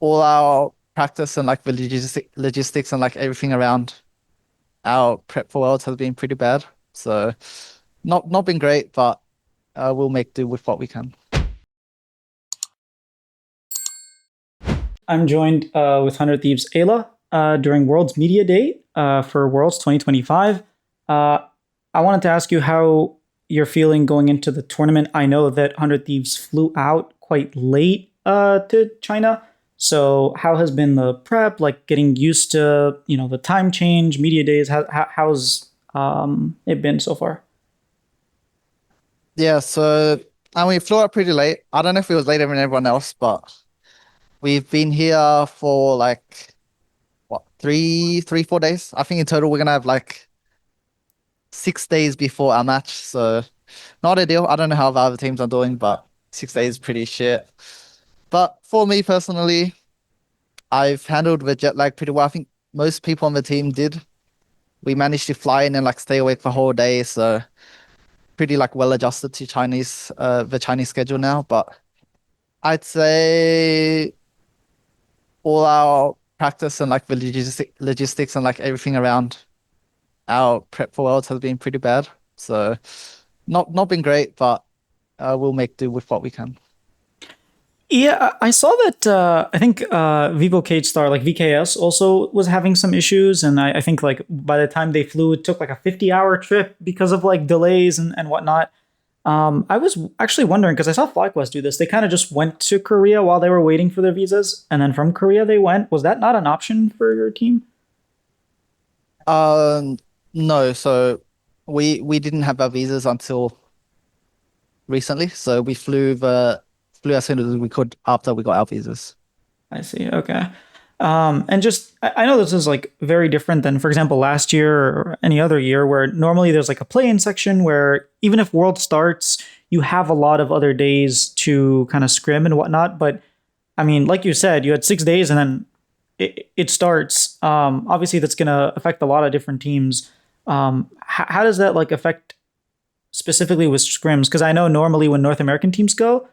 all our practice and like the logistics and like everything around our prep for Worlds has been pretty bad. So not been great, but we'll make do with what we can. I'm joined with 100 Thieves Ayla during Worlds Media Day for Worlds 2025. I wanted to ask you how you're feeling going into the tournament. I know that 100 Thieves flew out quite late to China. So how has been the prep, like getting used to, the time change, media days? How's it been so far? Yeah, so and we flew out pretty late. I don't know if it was later than everyone else, but we've been here for like what, 4 days. I think in total we're gonna have like 6 days before our match. So not ideal. I don't know how the other teams are doing, but 6 days is pretty shit. But for me personally, I've handled the jet lag pretty well. I think most people on the team did. We managed to fly in and like stay awake the whole day, so pretty like well adjusted to the Chinese schedule now. But I'd say all our practice and like the logistics and like everything around our prep for Worlds has been pretty bad. So not been great, but we'll make do with what we can. Yeah, I saw that. I think Vivo Cage Star, like VKS, also was having some issues, and I think like by the time they flew, it took like a 50-hour trip because of like delays and whatnot. I was actually wondering because I saw FlyQuest do this. They kind of just went to Korea while they were waiting for their visas, and then from Korea they went. Was that not an option for your team? Um, no, so we didn't have our visas until recently, so we flew as soon as we could after we got our visas. I see. Okay. And just, I know this is like very different than, for example, last year or any other year where normally there's like a play in section where even if World starts, you have a lot of other days to kind of scrim and whatnot. But I mean, like you said, you had 6 days and then it starts. Obviously, that's going to affect a lot of different teams. How does that like affect specifically with scrims? Because I know normally when North American teams go,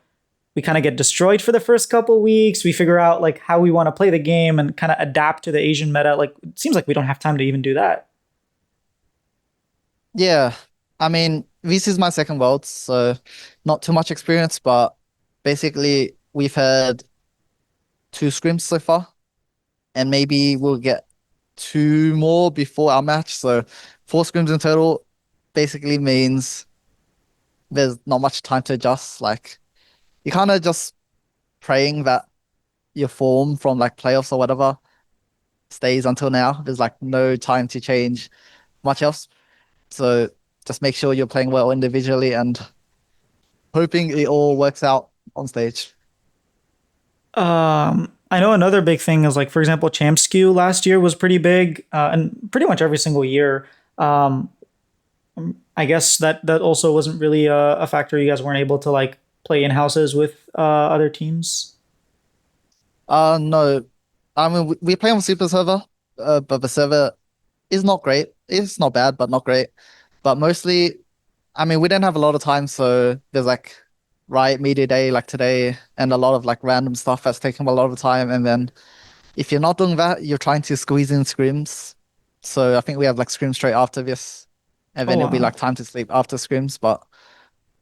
we kind of get destroyed for the first couple weeks. We figure out like how we want to play the game and kind of adapt to the Asian meta. Like it seems like we don't have time to even do that. Yeah, I mean, this is my second world, so not too much experience, but basically we've had two scrims so far, and maybe we'll get two more before our match. So four scrims in total basically means there's not much time to adjust. Like you kind of just praying that your form from like playoffs or whatever stays until now. There's like no time to change much else. So just make sure you're playing well individually and hoping it all works out on stage. I know another big thing is like, for example, champ skew last year was pretty big, and pretty much every single year. Um, I guess that also wasn't really a factor. You guys weren't able to like play in houses with other teams. No, I mean we play on Super Server, but the server is not great. It's not bad, but not great. But mostly, I mean, we didn't have a lot of time, so there's like Riot Media Day like today, and a lot of like random stuff that's taking a lot of time. And then if you're not doing that, you're trying to squeeze in scrims. So I think we have like scrims straight after this, and Oh then it'll be wow. like time to sleep after scrims. But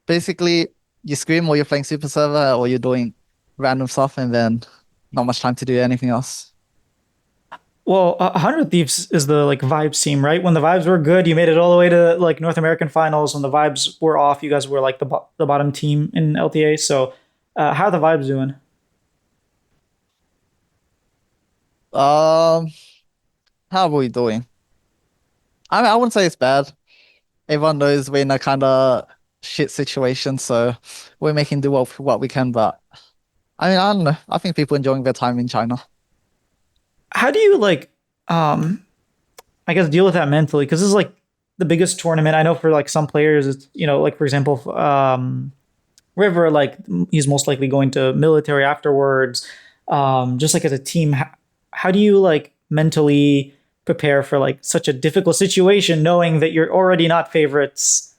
basically, you scrim or you're playing Super Server or you're doing random stuff, and then not much time to do anything else. Well, 100 Thieves is the like vibes team, right? When the vibes were good, you made it all the way to like North American finals. When the vibes were off, you guys were like the bottom team in LTA. So, how are the vibes doing? Um, how are we doing? I wouldn't say it's bad. Everyone knows we're in a kind of shit situation, so we're making do what we can. But I mean, I don't know. I think people enjoying their time in China. How do you like, um, I guess, deal with that mentally? Because this is like the biggest tournament. I know for like some players, it's like for example, River, like he's most likely going to military afterwards. Just like as a team, how do you like mentally prepare for like such a difficult situation, knowing that you're already not favorites?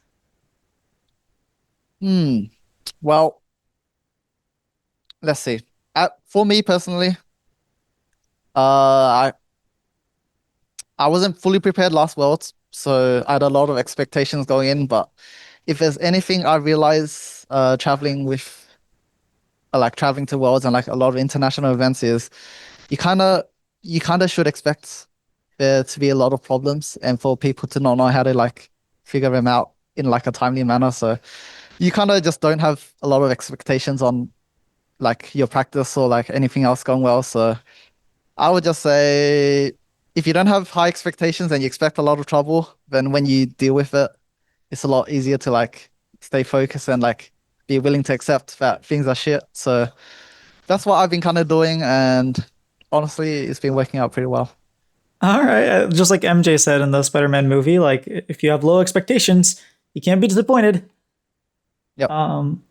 Hmm. Well, let's see. For me personally, I I wasn't fully prepared last Worlds, so I had a lot of expectations going in. But if there's anything I realize, traveling with like traveling to Worlds and like a lot of international events is you kind of you kind of should expect there to be a lot of problems and for people to not know how to like figure them out in like a timely manner. So you kind of just don't have a lot of expectations on like your practice or like anything else going well. So I would just say if you don't have high expectations and you expect a lot of trouble, then when you deal with it, it's a lot easier to like stay focused and like be willing to accept that things are shit. So that's what I've been kind of doing, and honestly, it's been working out pretty well. All right, just like MJ said in the Spider-Man movie, like if you have low expectations, you can't be disappointed. Yep. Um,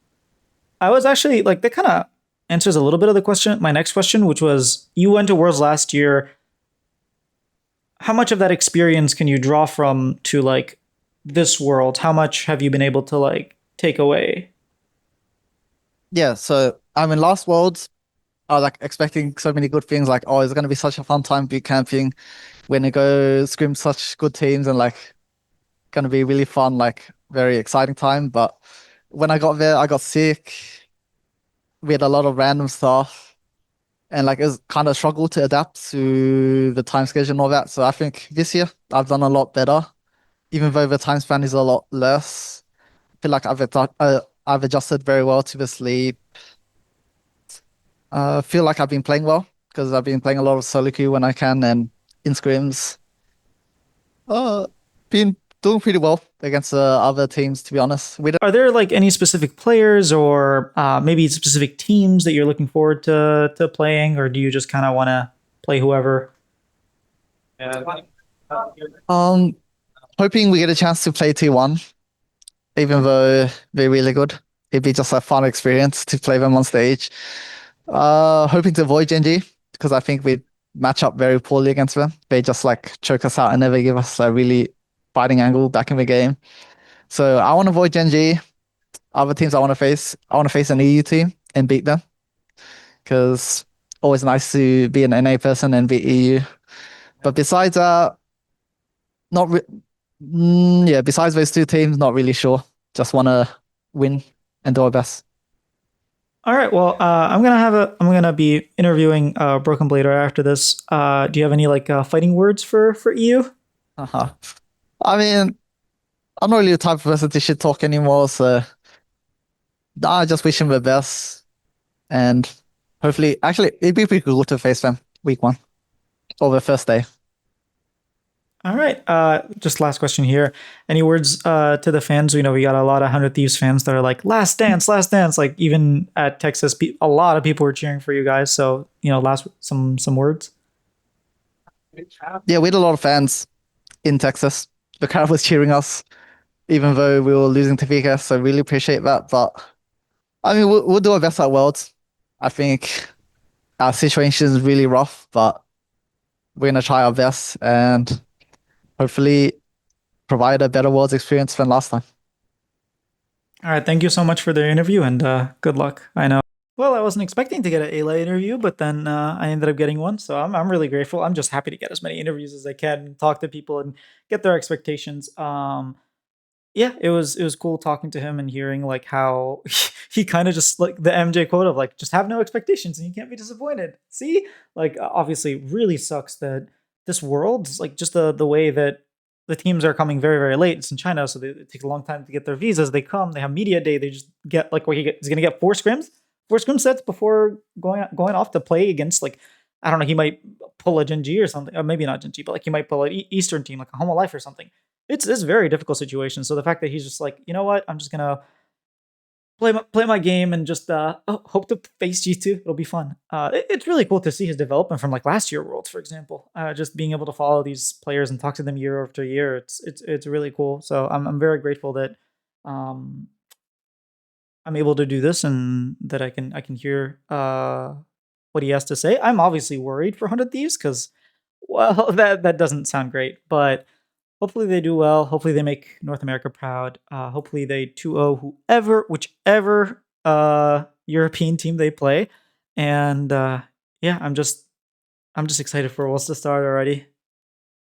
I was actually like that kind of answers a little bit of the question. My next question, which was, you went to Worlds last year. How much of that experience can you draw from to like this world? How much have you been able to like take away? Yeah. So I mean, last Worlds, I was like expecting so many good things. Like, oh, it's gonna be such a fun time boot camping. We're gonna go scrim such good teams and like gonna be really fun, like very exciting time. But when I got there, I got sick. We had a lot of random stuff, and like it was kind of struggle to adapt to the time schedule and all that. So I think this year I've done a lot better, even though the time span is a lot less. I feel like I've adjusted very well to the sleep. Feel like I've been playing well because I've been playing a lot of solo queue when I can and in scrims. Uh, been doing pretty well against other teams, to be honest. We don't. Are there like any specific players or maybe specific teams that you're looking forward to playing, or do you just kind of want to play whoever? Um, hoping we get a chance to play T1, even though they're really good. It'd be just a fun experience to play them on stage. Hoping to avoid Genji because I think we match up very poorly against them. They just like choke us out and never give us a really fighting angle back in the game. So I want to avoid Genji. Other teams I want to face an EU team and beat them because always nice to be an NA person and beat EU. But besides not re yeah, besides those two teams, not really sure. Just want to win and do our best. All right. Well, I'm gonna be interviewing Broken Blade right after this. Do you have any like fighting words for EU? Uh-huh. I mean, I'm not really the type of person to shit talk anymore, so I just wish him the best. And hopefully, actually, it'd be pretty cool to face them week one or the first day. All right. Just last question here. Any words to the fans? We know we got a lot of 100 Thieves fans that are like, last dance, last dance. Like even at Texas, a lot of people were cheering for you guys. So, last some words. Yeah, we had a lot of fans in Texas. The crowd was cheering us, even though we were losing to Vika, so really appreciate that. But I mean, we'll do our best at Worlds. I think our situation is really rough, but we're gonna try our best and hopefully provide a better Worlds experience than last time. All right. Thank you so much for the interview and good luck. I know. Well, I wasn't expecting to get an Ayla interview, but then I ended up getting one. So I'm really grateful. I'm just happy to get as many interviews as I can, talk to people and get their expectations. Yeah, it was cool talking to him and hearing like how he kind of just like the MJ quote of like just have no expectations and you can't be disappointed. See, like obviously really sucks that this world like just the way that the teams are coming very very late. It's in China, so it takes a long time to get their visas. They come, they have media day. They just get like what he's gonna get four scrim sets before going off to play against like I don't know. He might pull a Genji or something, or maybe not Genji, but like he might pull an Eastern team like a Home Life or something. It's a very difficult situation. So the fact that he's just like, you know what, I'm just gonna play my game and just hope to face G2. It'll be fun. It's really cool to see his development from like last year Worlds, for example. Just being able to follow these players and talk to them year after year. It's really cool. So I'm very grateful that um, I'm able to do this and that I can hear what he has to say. I'm obviously worried for 100 Thieves because well that doesn't sound great, but hopefully they do well. Hopefully they make North America proud. Hopefully they 2-0 whichever European team they play. And yeah, I'm just I'm just excited for Worlds to start already.